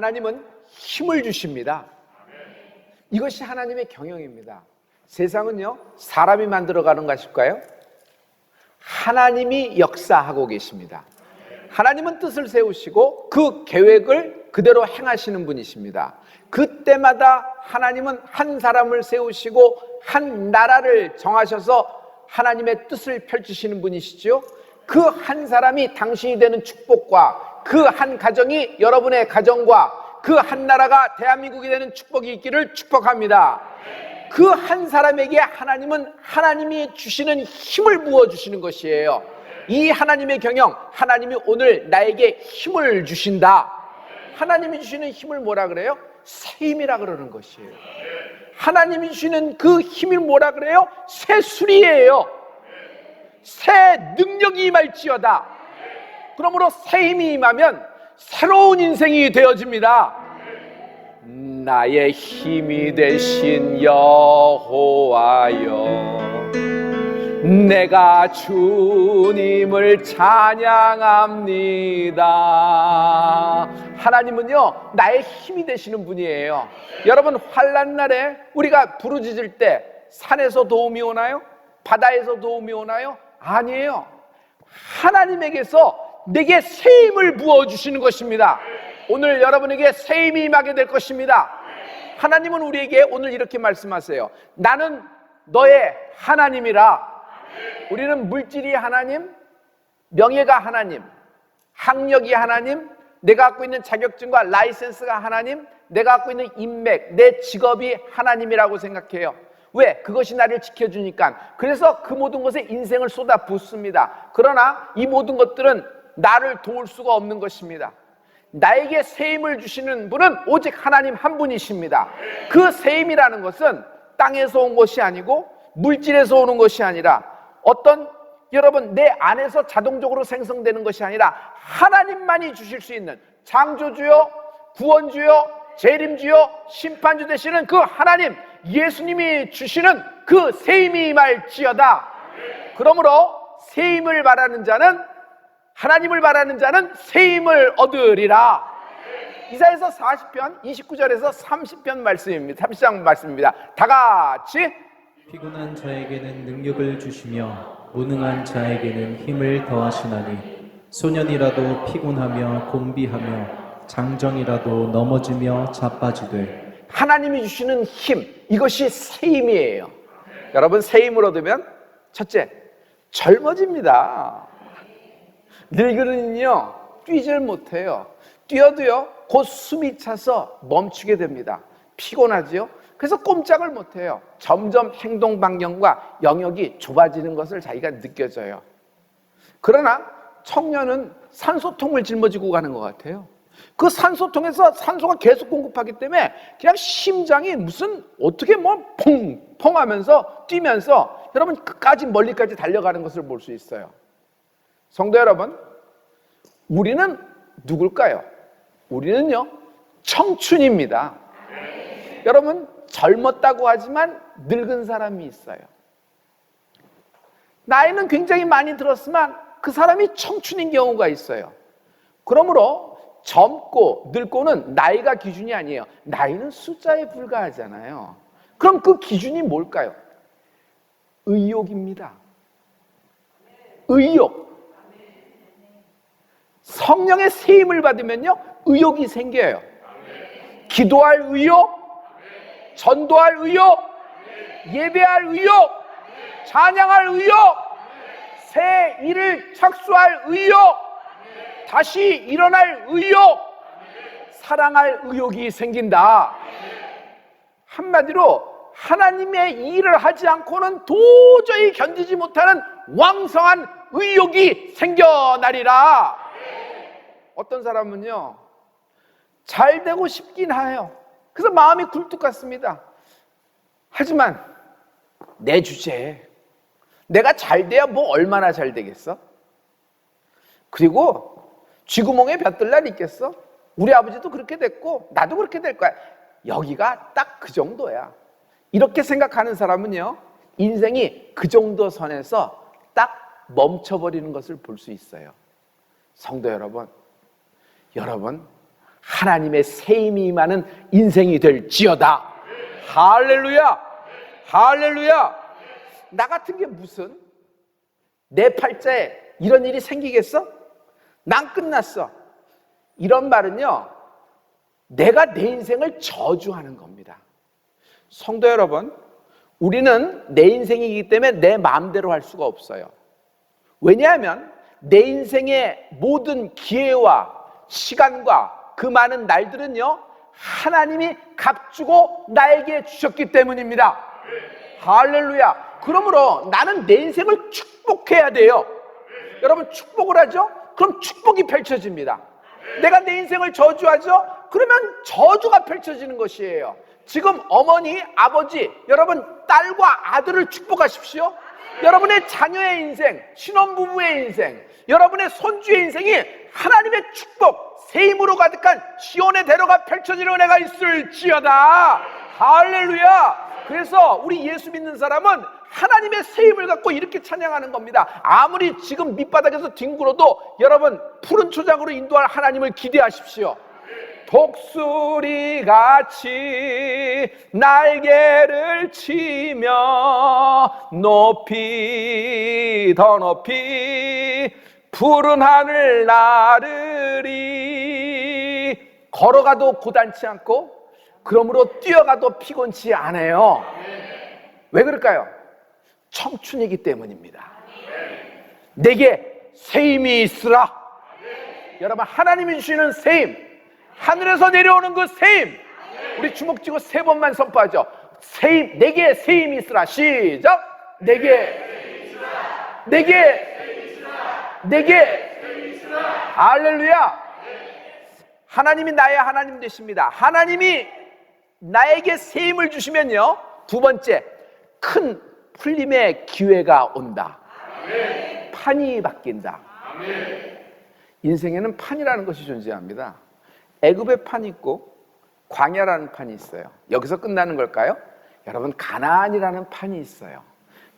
하나님은 힘을 주십니다. 이것이 하나님의 경영입니다. 세상은요, 사람이 만들어가는 것일까요? 하나님이 역사하고 계십니다. 하나님은 뜻을 세우시고 그 계획을 그대로 행하시는 분이십니다. 그때마다 하나님은 한 사람을 세우시고 한 나라를 정하셔서 하나님의 뜻을 펼치시는 분이시죠. 그 한 사람이 당신이 되는 축복과 그 한 가정이 여러분의 가정과 그 한 나라가 대한민국이 되는 축복이 있기를 축복합니다. 그 한 사람에게 하나님은 하나님이 주시는 힘을 부어주시는 것이에요. 이 하나님의 경영, 하나님이 오늘 나에게 힘을 주신다. 하나님이 주시는 힘을 뭐라 그래요? 새 힘이라 그러는 것이에요. 하나님이 주시는 그 힘이 뭐라 그래요? 새 술이에요. 새 능력이 임할지어다. 그러므로 새 힘이 임하면 새로운 인생이 되어집니다. 나의 힘이 되신 여호와여, 내가 주님을 찬양합니다. 하나님은요, 나의 힘이 되시는 분이에요. 여러분, 환난 날에 우리가 부르짖을 때 산에서 도움이 오나요? 바다에서 도움이 오나요? 아니에요. 하나님에게서 내게 새 힘을 부어주시는 것입니다. 오늘 여러분에게 새 힘이 임하게 될 것입니다. 하나님은 우리에게 오늘 이렇게 말씀하세요. 나는 너의 하나님이라. 우리는 물질이 하나님, 명예가 하나님, 학력이 하나님, 내가 갖고 있는 자격증과 라이센스가 하나님, 내가 갖고 있는 인맥, 내 직업이 하나님이라고 생각해요. 왜? 그것이 나를 지켜주니까. 그래서 그 모든 것에 인생을 쏟아붓습니다. 그러나 이 모든 것들은 나를 도울 수가 없는 것입니다. 나에게 새 힘을 주시는 분은 오직 하나님 한 분이십니다. 그 새 힘이라는 것은 땅에서 온 것이 아니고 물질에서 오는 것이 아니라 여러분 내 안에서 자동적으로 생성되는 것이 아니라 하나님만이 주실 수 있는 창조주요, 구원주요, 재림주요, 심판주 되시는 그 하나님, 예수님이 주시는 그 새 힘이 임할지어다. 그러므로 새 힘을 바라는 자는, 하나님을 바라는 자는 새 힘을 얻으리라. 이사야서 40편 29절에서 30편 말씀입니다. 30장 말씀입니다. 다 같이. 피곤한 자에게는 능력을 주시며 무능한 자에게는 힘을 더하시나니 소년이라도 피곤하며 곤비하며 장정이라도 넘어지며 자빠지되. 하나님이 주시는 힘, 이것이 새 힘이에요. 여러분, 새 힘을 얻으면 첫째, 젊어집니다. 늙은이는요 뛰질 못해요. 뛰어도요 곧 숨이 차서 멈추게 됩니다. 피곤하지요. 그래서 꼼짝을 못해요. 점점 행동 반경과 영역이 좁아지는 것을 자기가 느껴져요. 그러나 청년은 산소통을 짊어지고 가는 것 같아요. 그 산소통에서 산소가 계속 공급하기 때문에 그냥 심장이 무슨 어떻게 퐁퐁 하면서 뛰면서 여러분 끝까지 멀리까지 달려가는 것을 볼 수 있어요. 성도 여러분, 우리는 누굴까요? 우리는요 청춘입니다. 여러분, 젊었다고 하지만 늙은 사람이 있어요. 나이는 굉장히 많이 들었지만 그 사람이 청춘인 경우가 있어요. 그러므로 젊고 늙고는 나이가 기준이 아니에요. 나이는 숫자에 불과하잖아요. 그럼 그 기준이 뭘까요? 의욕입니다. 의욕. 성령의 새 힘을 받으면요 의욕이 생겨요. 기도할 의욕, 전도할 의욕, 예배할 의욕, 찬양할 의욕, 새 일을 착수할 의욕, 다시 일어날 의욕, 사랑할 의욕이 생긴다. 한마디로 하나님의 일을 하지 않고는 도저히 견디지 못하는 왕성한 의욕이 생겨나리라. 어떤 사람은요 잘 되고 싶긴 해요. 그래서 마음이 굴뚝 같습니다. 하지만 내 주제에 내가 잘 돼야 뭐 얼마나 잘 되겠어? 그리고 쥐구멍에 볕들 날 있겠어? 우리 아버지도 그렇게 됐고 나도 그렇게 될 거야. 여기가 딱 그 정도야. 이렇게 생각하는 사람은요 인생이 그 정도 선에서 딱 멈춰버리는 것을 볼 수 있어요. 성도 여러분, 하나님의 세임이 임하는 인생이 될지어다. 할렐루야, 할렐루야. 나 같은 게 무슨 내 팔자에 이런 일이 생기겠어? 난 끝났어. 이런 말은요, 내가 내 인생을 저주하는 겁니다. 성도 여러분, 우리는 내 인생이기 때문에 내 마음대로 할 수가 없어요. 왜냐하면 내 인생의 모든 기회와 시간과 그 많은 날들은요, 하나님이 값주고 나에게 주셨기 때문입니다. 할렐루야. 그러므로 나는 내 인생을 축복해야 돼요. 여러분, 축복을 하죠? 그럼 축복이 펼쳐집니다. 내가 내 인생을 저주하죠? 그러면 저주가 펼쳐지는 것이에요. 지금 어머니, 아버지, 여러분 딸과 아들을 축복하십시오. 여러분의 자녀의 인생, 신혼부부의 인생, 여러분의 손주의 인생이 하나님의 축복, 세임으로 가득한 시온의 대로가 펼쳐지는 은혜가 있을지어다. 할렐루야. 그래서 우리 예수 믿는 사람은 하나님의 세임을 갖고 이렇게 찬양하는 겁니다. 아무리 지금 밑바닥에서 뒹굴어도 여러분 푸른 초장으로 인도할 하나님을 기대하십시오. 독수리 같이 날개를 치며 높이 더 높이 푸른 하늘 나르리. 걸어가도 고단치 않고 그러므로 뛰어가도 피곤치 않아요. 왜 그럴까요? 청춘이기 때문입니다. 내게 세임이 있으라. 여러분, 하나님이 주시는 세임, 하늘에서 내려오는 그 세임, 우리 주먹 쥐고 3번만 선포하죠. 세임, 내게 세임이 있으라. 시작. 내게 할렐루야. 하나님이 나의 하나님 되십니다. 하나님이 나에게 세임을 주시면요, 두 번째, 큰 풀림의 기회가 온다. 판이 바뀐다. 인생에는 판이라는 것이 존재합니다. 애굽의 판이 있고 광야라는 판이 있어요. 여기서 끝나는 걸까요? 여러분, 가나안이라는 판이 있어요.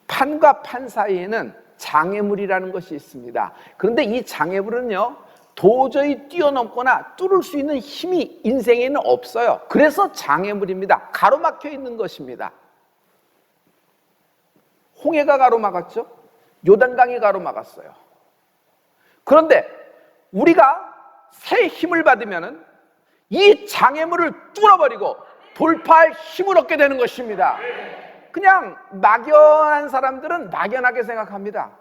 판과 판 사이에는 장애물이라는 것이 있습니다. 그런데 이 장애물은요, 도저히 뛰어넘거나 뚫을 수 있는 힘이 인생에는 없어요. 그래서 장애물입니다. 가로막혀 있는 것입니다. 홍해가 가로막았죠. 요단강이 가로막았어요. 그런데 우리가 새 힘을 받으면은 이 장애물을 뚫어버리고 돌파할 힘을 얻게 되는 것입니다. 그냥 막연한 사람들은 막연하게 생각합니다.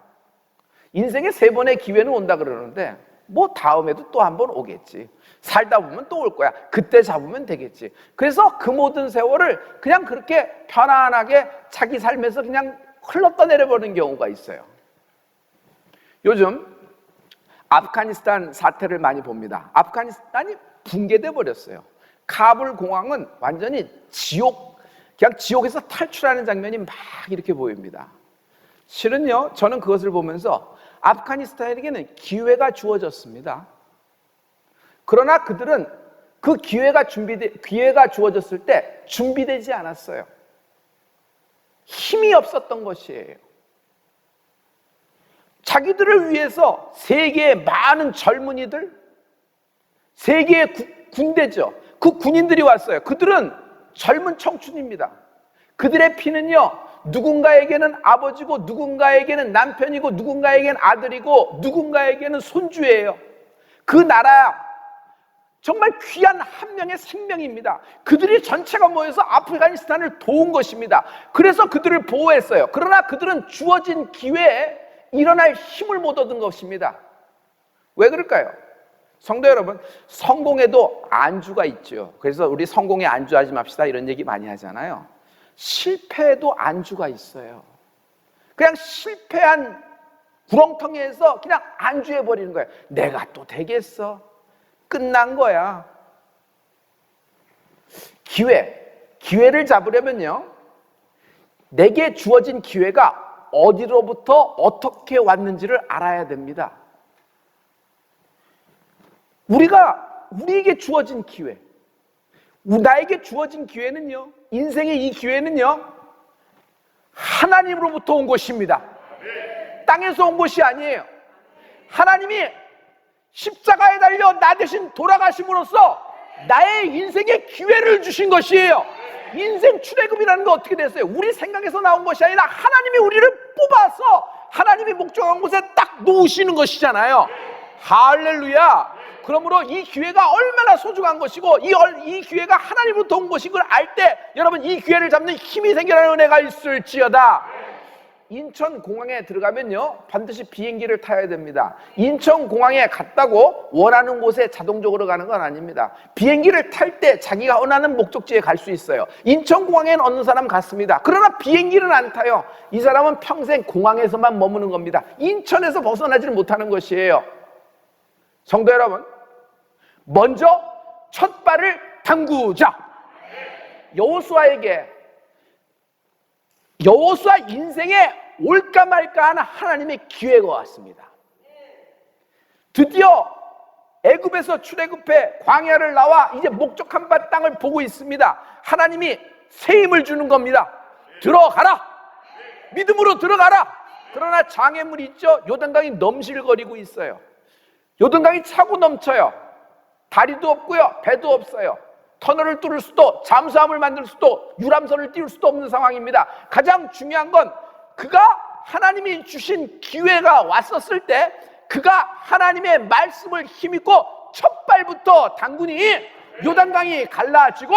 인생에 3번의 기회는 온다 그러는데 뭐 다음에도 또 한 번 오겠지. 살다 보면 또 올 거야. 그때 잡으면 되겠지. 그래서 그 모든 세월을 그냥 그렇게 편안하게 자기 삶에서 그냥 흘러떠내려버리는 경우가 있어요. 요즘 아프가니스탄 사태를 많이 봅니다. 아프가니스탄이 붕괴돼 버렸어요. 카불 공항은 완전히 지옥, 그냥 지옥에서 탈출하는 장면이 막 이렇게 보입니다. 실은요, 저는 그것을 보면서 아프가니스탄에게는 기회가 주어졌습니다. 그러나 그들은 그 기회가 주어졌을 때 준비되지 않았어요. 힘이 없었던 것이에요. 자기들을 위해서 세계의 많은 젊은이들, 세계의 군대죠. 그 군인들이 왔어요. 그들은 젊은 청춘입니다. 그들의 피는요, 누군가에게는 아버지고 누군가에게는 남편이고 누군가에게는 아들이고 누군가에게는 손주예요. 그 나라 정말 귀한 한 명의 생명입니다. 그들이 전체가 모여서 아프가니스탄을 도운 것입니다. 그래서 그들을 보호했어요. 그러나 그들은 주어진 기회에 일어날 힘을 못 얻은 것입니다. 왜 그럴까요? 성도 여러분, 성공에도 안주가 있죠. 그래서 우리 성공에 안주하지 맙시다 이런 얘기 많이 하잖아요. 실패에도 안주가 있어요. 그냥 실패한 구렁텅이에서 그냥 안주해버리는 거예요. 내가 또 되겠어? 끝난 거야. 기회를 잡으려면요, 내게 주어진 기회가 어디로부터 어떻게 왔는지를 알아야 됩니다. 우리에게 주어진 기회, 나에게 주어진 기회는요, 인생의 이 기회는요, 하나님으로부터 온 것입니다. 땅에서 온 것이 아니에요. 하나님이 십자가에 달려 나 대신 돌아가심으로써 나의 인생에 기회를 주신 것이에요. 인생 출애굽이라는 거 어떻게 됐어요? 우리 생각에서 나온 것이 아니라 하나님이 우리를 뽑아서 하나님이 목적한 곳에 딱 놓으시는 것이잖아요. 할렐루야. 그러므로 이 기회가 얼마나 소중한 것이고 이 기회가 하나님으로부터 온 것인 걸 알 때 여러분 이 기회를 잡는 힘이 생겨나는 은혜가 있을지어다. 인천공항에 들어가면요 반드시 비행기를 타야 됩니다. 인천공항에 갔다고 원하는 곳에 자동적으로 가는 건 아닙니다. 비행기를 탈 때 자기가 원하는 목적지에 갈 수 있어요. 인천공항에는 어느 사람 갔습니다. 그러나 비행기는 안 타요. 이 사람은 평생 공항에서만 머무는 겁니다. 인천에서 벗어나지를 못하는 것이에요. 성도 여러분, 먼저 첫 발을 담그자. 여호수아 인생에 올까 말까 하는 하나님의 기회가 왔습니다. 드디어 애굽에서 출애굽해 광야를 나와 이제 목적한 바 땅을 보고 있습니다. 하나님이 새 힘을 주는 겁니다. 들어가라. 믿음으로 들어가라. 그러나 장애물이 있죠. 요단강이 넘실거리고 있어요. 요단강이 차고 넘쳐요. 다리도 없고요, 배도 없어요. 터널을 뚫을 수도, 잠수함을 만들 수도, 유람선을 띄울 수도 없는 상황입니다. 가장 중요한 건 그가 하나님이 주신 기회가 왔었을 때 그가 하나님의 말씀을 힘입고 첫 발부터 담그니 요단강이 갈라지고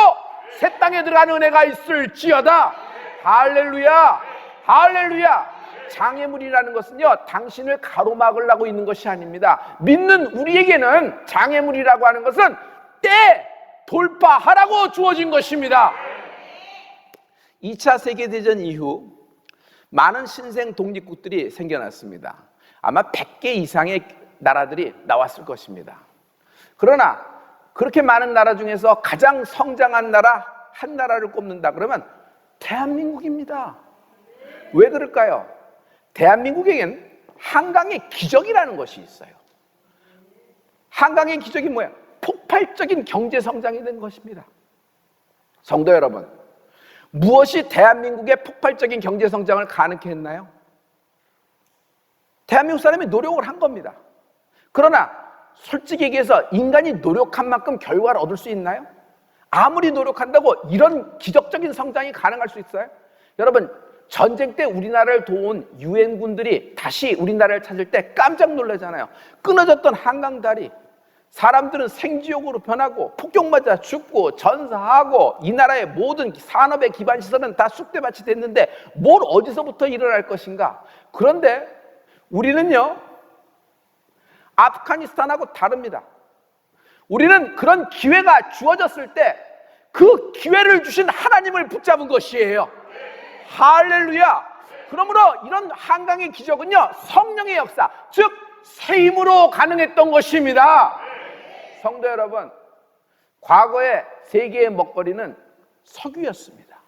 새 땅에 들어가는 은혜가 있을지어다. 할렐루야. 할렐루야. 장애물이라는 것은요 당신을 가로막으려고 있는 것이 아닙니다. 믿는 우리에게는 장애물이라고 하는 것은 때 돌파하라고 주어진 것입니다. 2차 세계대전 이후 많은 신생 독립국들이 생겨났습니다. 아마 100개 이상의 나라들이 나왔을 것입니다. 그러나 그렇게 많은 나라 중에서 가장 성장한 나라 한 나라를 꼽는다 그러면 대한민국입니다. 왜 그럴까요? 대한민국에겐 한강의 기적이라는 것이 있어요. 한강의 기적이 뭐야? 폭발적인 경제 성장이 된 것입니다. 성도 여러분, 무엇이 대한민국의 폭발적인 경제 성장을 가능케 했나요? 대한민국 사람이 노력을 한 겁니다. 그러나 솔직히 얘기해서 인간이 노력한 만큼 결과를 얻을 수 있나요? 아무리 노력한다고 이런 기적적인 성장이 가능할 수 있어요? 여러분, 전쟁 때 우리나라를 도운 유엔군들이 다시 우리나라를 찾을 때 깜짝 놀라잖아요. 끊어졌던 한강다리, 사람들은 생지옥으로 변하고 폭격맞아 죽고 전사하고 이 나라의 모든 산업의 기반 시설은 다 쑥대밭이 됐는데 뭘 어디서부터 일어날 것인가? 그런데 우리는요 아프가니스탄하고 다릅니다. 우리는 그런 기회가 주어졌을 때 그 기회를 주신 하나님을 붙잡은 것이에요. 할렐루야. 그러므로 이런 한강의 기적은요 성령의 역사, 즉 새 힘으로 가능했던 것입니다. 성도 여러분, 과거의 세계의 먹거리는 석유였습니다.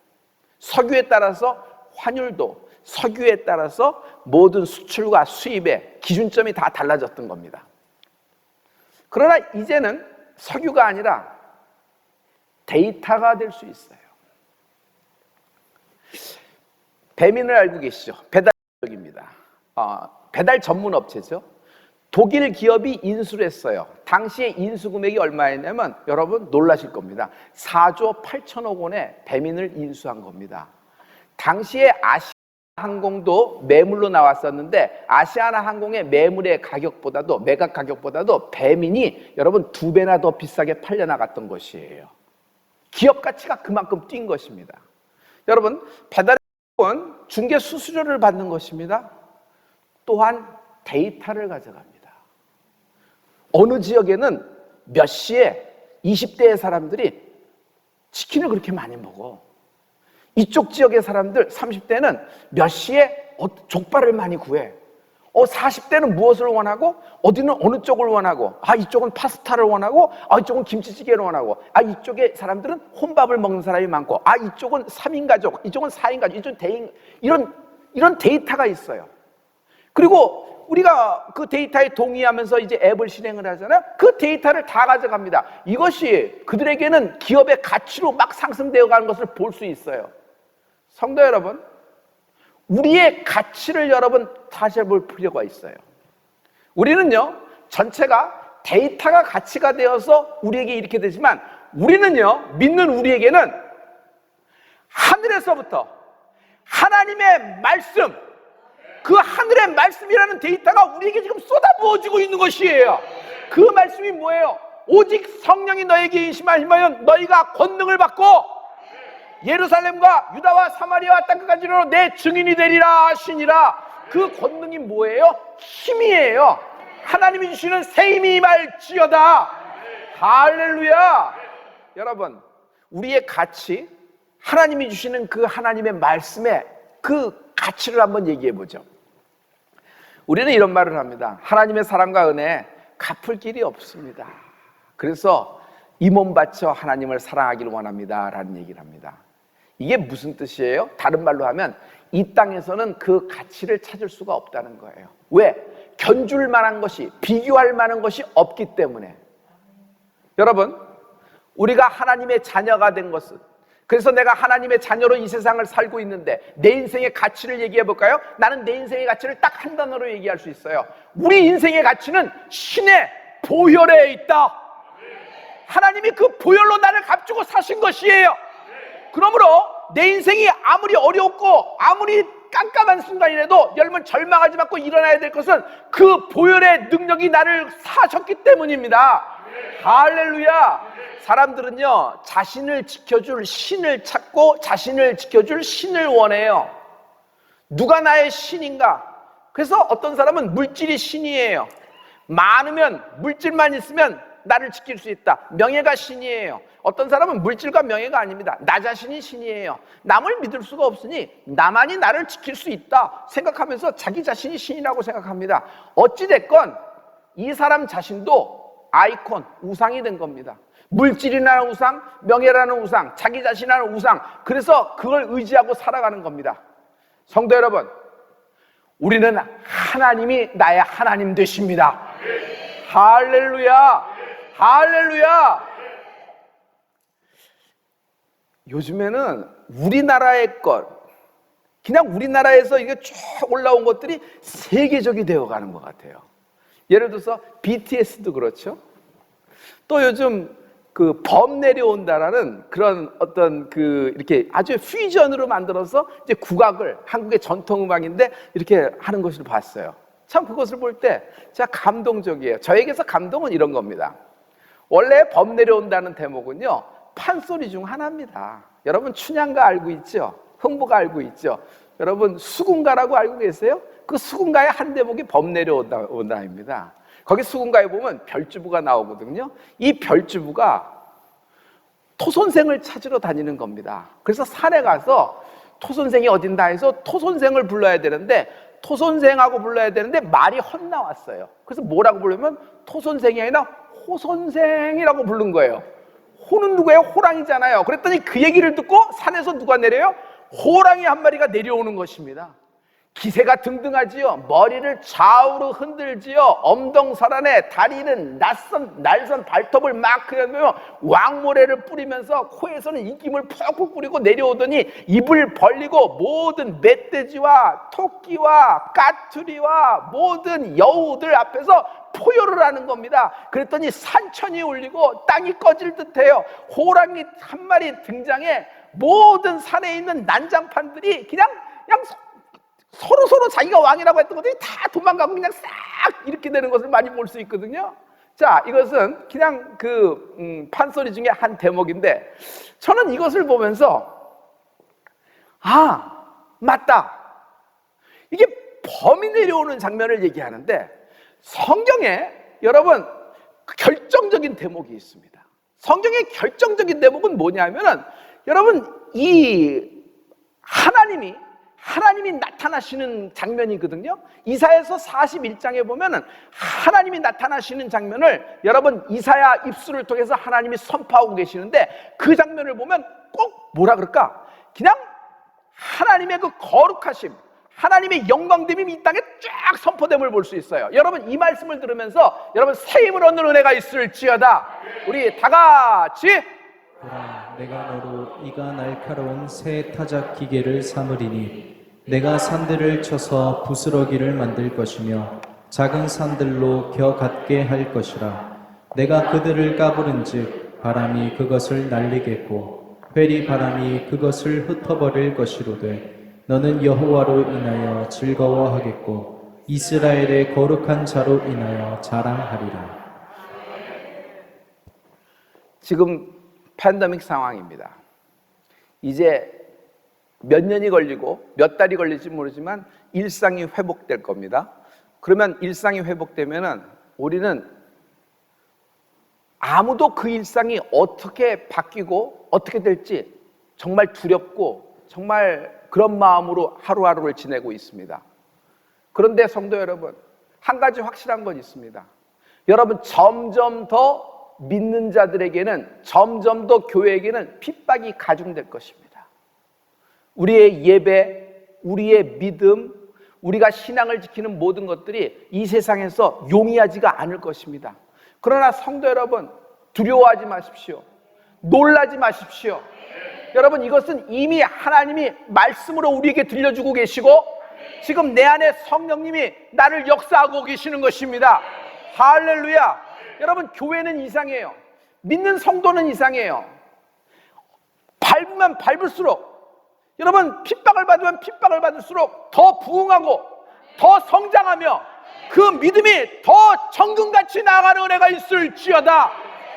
석유에 따라서 환율도, 석유에 따라서 모든 수출과 수입의 기준점이 다 달라졌던 겁니다. 그러나 이제는 석유가 아니라 데이터가 될 수 있어요. 배민을 알고 계시죠? 배달입니다. 배달 전문 업체죠. 독일 기업이 인수를 했어요. 당시에 인수 금액이 얼마였냐면 여러분 놀라실 겁니다. 4조 8천억 원의 배민을 인수한 겁니다. 당시에 아시아나항공도 매물로 나왔었는데 아시아나항공의 매물의 가격보다도 매각 가격보다도 배민이 여러분 2배나 더 비싸게 팔려나갔던 것이에요. 기업 가치가 그만큼 뛴 것입니다. 여러분, 배달의 중개 수수료를 받는 것입니다. 또한 데이터를 가져갑니다. 어느 지역에는 몇 시에 20대의 사람들이 치킨을 그렇게 많이 먹어. 이쪽 지역의 사람들 30대는 몇 시에 족발을 많이 구해. 40대는 무엇을 원하고 어디는 어느 쪽을 원하고 이쪽은 파스타를 원하고 이쪽은 김치찌개를 원하고 이쪽의 사람들은 혼밥을 먹는 사람이 많고 이쪽은 3인 가족, 이쪽은 4인 가족, 이쪽은 대인, 이런 데이터가 있어요. 그리고 우리가 그 데이터에 동의하면서 이제 앱을 실행을 하잖아요. 그 데이터를 다 가져갑니다. 이것이 그들에게는 기업의 가치로 막 상승되어 가는 것을 볼 수 있어요. 성도 여러분, 우리의 가치를 여러분 다시 볼 필요가 있어요. 우리는요 전체가 데이터가 가치가 되어서 우리에게 이렇게 되지만 우리는요, 믿는 우리에게는 하늘에서부터 하나님의 말씀, 그 하늘의 말씀이라는 데이터가 우리에게 지금 쏟아부어지고 있는 것이에요. 그 말씀이 뭐예요? 오직 성령이 너에게 임하시면 너희가 권능을 받고 예루살렘과 유다와 사마리아와 땅 끝까지로 내 증인이 되리라 하시니라. 그 권능이 뭐예요? 힘이에요. 하나님이 주시는 새 힘이 임할지어다. 할렐루야. 여러분, 우리의 가치, 하나님이 주시는 그 하나님의 말씀에 그 가치를 한번 얘기해 보죠. 우리는 이런 말을 합니다. 하나님의 사랑과 은혜 갚을 길이 없습니다. 그래서 이 몸 바쳐 하나님을 사랑하기를 원합니다 라는 얘기를 합니다. 이게 무슨 뜻이에요? 다른 말로 하면 이 땅에서는 그 가치를 찾을 수가 없다는 거예요. 왜? 견줄 만한 것이, 비교할 만한 것이 없기 때문에. 여러분, 우리가 하나님의 자녀가 된 것은, 그래서 내가 하나님의 자녀로 이 세상을 살고 있는데 내 인생의 가치를 얘기해 볼까요? 나는 내 인생의 가치를 딱 한 단어로 얘기할 수 있어요. 우리 인생의 가치는 신의 보혈에 있다. 하나님이 그 보혈로 나를 값주고 사신 것이에요. 그러므로 내 인생이 아무리 어렵고 아무리 깜깜한 순간이라도 여러분 절망하지 말고 일어나야 될 것은 그 보혈의 능력이 나를 사셨기 때문입니다. 할렐루야. 사람들은요, 자신을 지켜줄 신을 찾고 자신을 지켜줄 신을 원해요. 누가 나의 신인가? 그래서 어떤 사람은 물질이 신이에요. 많으면, 물질만 있으면 나를 지킬 수 있다. 명예가 신이에요. 어떤 사람은 물질과 명예가 아닙니다. 나 자신이 신이에요. 남을 믿을 수가 없으니 나만이 나를 지킬 수 있다 생각하면서 자기 자신이 신이라고 생각합니다. 어찌됐건 이 사람 자신도 아이콘, 우상이 된 겁니다. 물질이라는 우상, 명예라는 우상, 자기 자신이라는 우상. 그래서 그걸 의지하고 살아가는 겁니다. 성도 여러분, 우리는 하나님이 나의 하나님 되십니다. 할렐루야. 할렐루야. 요즘에는 우리나라의 것, 그냥 우리나라에서 이게 쭉 올라온 것들이 세계적이 되어가는 것 같아요. 예를 들어서 BTS도 그렇죠. 또 요즘 그 범 내려온다라는 그런 어떤 그 이렇게 아주 퓨전으로 만들어서 이제 국악을, 한국의 전통 음악인데 이렇게 하는 것을 봤어요. 참 그것을 볼 때 진짜 감동적이에요. 저에게서 감동은 이런 겁니다. 원래 범 내려온다는 대목은요, 판소리 중 하나입니다. 여러분 춘향가 알고 있죠? 흥부가 알고 있죠? 여러분 수군가라고 알고 계세요? 그 수군가의 한 대목이 범 내려온다입니다. 거기 수군가에 보면 별주부가 나오거든요. 이 별주부가 토선생을 찾으러 다니는 겁니다. 그래서 산에 가서 토선생이 어딘다 해서 토선생을 불러야 되는데 토선생하고 불러야 되는데 말이 헛나왔어요. 그래서 뭐라고 부르면 토선생이 아니라 호선생이라고 부른 거예요. 호는 누구예요? 호랑이잖아요. 그랬더니 그 얘기를 듣고 산에서 누가 내려요? 호랑이 한 마리가 내려오는 것입니다. 기세가 등등하지요. 머리를 좌우로 흔들지요. 엄동설안에 다리는 날선 발톱을 막 그려며 왕모래를 뿌리면서 코에서는 입김을 푹푹 뿌리고 내려오더니 입을 벌리고 모든 멧돼지와 토끼와 까투리와 모든 여우들 앞에서 포효를 하는 겁니다. 그랬더니 산천이 울리고 땅이 꺼질 듯해요. 호랑이 한 마리 등장해 모든 산에 있는 난장판들이 그냥 서로 자기가 왕이라고 했던 것들이 다 도망가고 그냥 싹 이렇게 되는 것을 많이 볼 수 있거든요. 자, 이것은 그냥 그 판소리 중에 한 대목인데 저는 이것을 보면서 아, 맞다. 이게 범이 내려오는 장면을 얘기하는데 성경에 여러분 결정적인 대목이 있습니다. 성경의 결정적인 대목은 뭐냐면은 여러분 이 하나님이 나타나시는 장면이거든요. 이사야서 41장에 보면은 하나님이 나타나시는 장면을 여러분 이사야 입술을 통해서 하나님이 선포하고 계시는데 그 장면을 보면 꼭 뭐라 그럴까? 그냥 하나님의 그 거룩하심, 하나님의 영광됨이 이 땅에 쫙 선포됨을 볼 수 있어요. 여러분 이 말씀을 들으면서 여러분 새 힘을 얻는 은혜가 있을지어다. 우리 다 같이 보라, 내가 너로 이가 날카로운 새 타작 기계를 삼으리니 내가 산들을 쳐서 부스러기를 만들 것이며 작은 산들로 겨 같게 할 것이라. 내가 그들을 까부른즉 바람이 그것을 날리겠고 회리 바람이 그것을 흩어버릴 것이로되 너는 여호와로 인하여 즐거워하겠고 이스라엘의 거룩한 자로 인하여 자랑하리라. 지금 팬데믹 상황입니다. 이제 몇 년이 걸리고 몇 달이 걸릴지 모르지만 일상이 회복될 겁니다. 그러면 일상이 회복되면은 우리는 아무도 그 일상이 어떻게 바뀌고 어떻게 될지 정말 두렵고 정말 그런 마음으로 하루하루를 지내고 있습니다. 그런데 성도 여러분, 한 가지 확실한 건 있습니다. 여러분, 점점 더 믿는 자들에게는, 점점 더 교회에게는 핍박이 가중될 것입니다. 우리의 예배, 우리의 믿음, 우리가 신앙을 지키는 모든 것들이 이 세상에서 용이하지가 않을 것입니다. 그러나 성도 여러분, 두려워하지 마십시오. 놀라지 마십시오. 여러분, 이것은 이미 하나님이 말씀으로 우리에게 들려주고 계시고 지금 내 안에 성령님이 나를 역사하고 계시는 것입니다. 할렐루야. 여러분, 교회는 이상해요. 믿는 성도는 이상해요. 밟으면 밟을수록, 여러분, 핍박을 받으면 핍박을 받을수록 더 부흥하고 더 성장하며 그 믿음이 더 정금같이 나아가는 은혜가 있을지어다.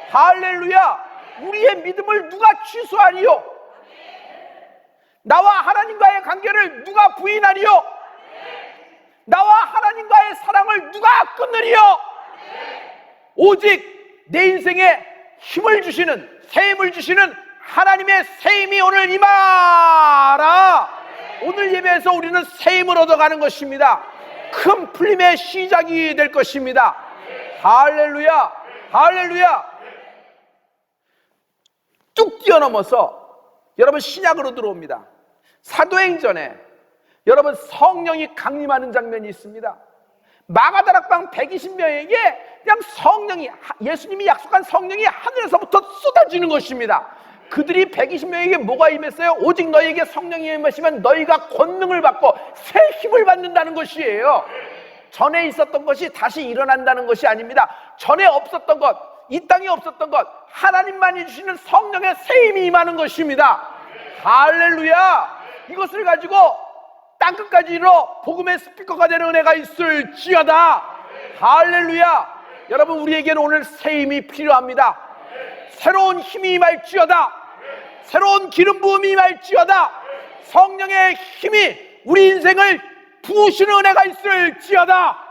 할렐루야. 우리의 믿음을 누가 취소하리요? 나와 하나님과의 관계를 누가 부인하리요? 나와 하나님과의 사랑을 누가 끊으리요? 오직 내 인생에 힘을 주시는, 새 힘을 주시는 하나님의 새 힘이 오늘 임하라. 오늘 예배에서 우리는 새 힘을 얻어가는 것입니다. 큰 풀림의 시작이 될 것입니다. 할렐루야. 할렐루야. 뚝 뛰어넘어서 여러분 신약으로 들어옵니다. 사도행전에 여러분 성령이 강림하는 장면이 있습니다. 마가다락방 120명에게 그냥 성령이, 예수님이 약속한 성령이 하늘에서부터 쏟아지는 것입니다. 그들이 120명에게 뭐가 임했어요? 오직 너희에게 성령이 임하시면 너희가 권능을 받고 새 힘을 받는다는 것이에요. 전에 있었던 것이 다시 일어난다는 것이 아닙니다. 전에 없었던 것, 이 땅에 없었던 것, 하나님만이 주시는 성령의 새 힘이 임하는 것입니다. 할렐루야. 이것을 가지고 땅끝까지 이르러 복음의 스피커가 되는 은혜가 있을지어다. 할렐루야. 여러분, 우리에게는 오늘 새 힘이 필요합니다. 새로운 힘이 임할지어다. 새로운 기름 부음이 임할지어다. 성령의 힘이 우리 인생을 부으시는 은혜가 있을지어다.